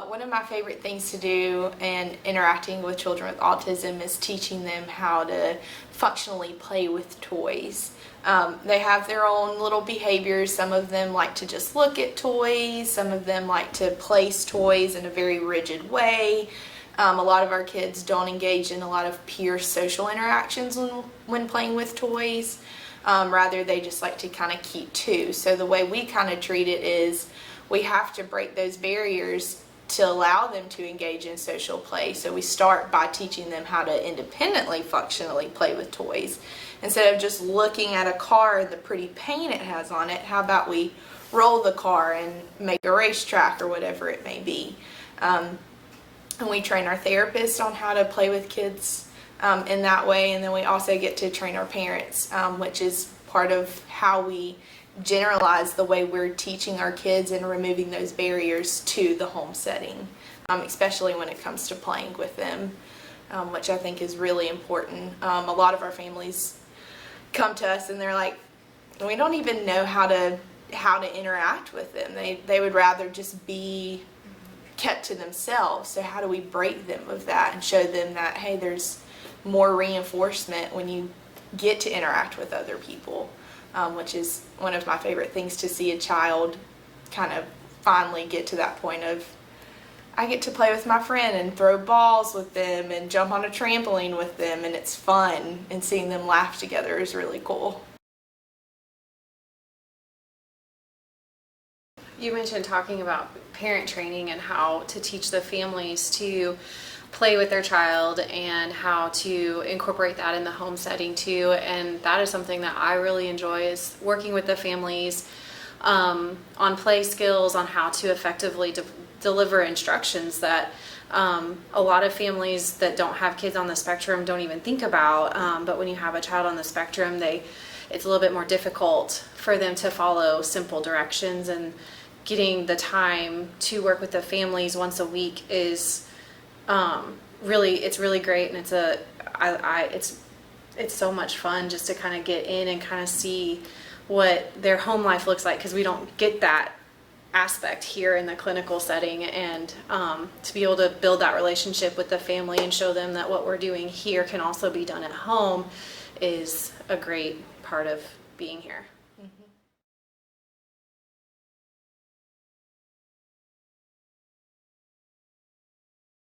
One of my favorite things to do in interacting with children with autism is teaching them how to functionally play with toys. They have their own little behaviors. Some of them like to just look at toys. Some of them like to place toys in a very rigid way. A lot of our kids don't engage in a lot of peer social interactions when playing with toys. Rather, they just like to kind of keep to. So the way we kind of treat it is we have to break those barriers to allow them to engage in social play. So we start by teaching them how to independently, functionally play with toys. Instead of just looking at a car and the pretty paint it has on it, how about we roll the car and make a racetrack or whatever it may be. And we train our therapists on how to play with kids in that way, and then we also get to train our parents, which is part of how we generalize the way we're teaching our kids and removing those barriers to the home setting, especially when it comes to playing with them, which I think is really important. A lot of our families come to us and they're like, we don't even know how to interact with them. They would rather just be kept to themselves. So how do we break them of that and show them that, hey, there's more reinforcement when you get to interact with other people, which is one of my favorite things, to see a child kind of finally get to that point of, I get to play with my friend and throw balls with them and jump on a trampoline with them, and it's fun, and seeing them laugh together is really cool. You mentioned talking about parent training and how to teach the families to play with their child and how to incorporate that in the home setting too, and that is something that I really enjoy, is working with the families on play skills, on how to effectively deliver instructions that a lot of families that don't have kids on the spectrum don't even think about, but when you have a child on the spectrum, it's a little bit more difficult for them to follow simple directions, and getting the time to work with the families once a week is really great, and it's so much fun just to kind of get in and kind of see what their home life looks like, because we don't get that aspect here in the clinical setting, and to be able to build that relationship with the family and show them that what we're doing here can also be done at home is a great part of being here.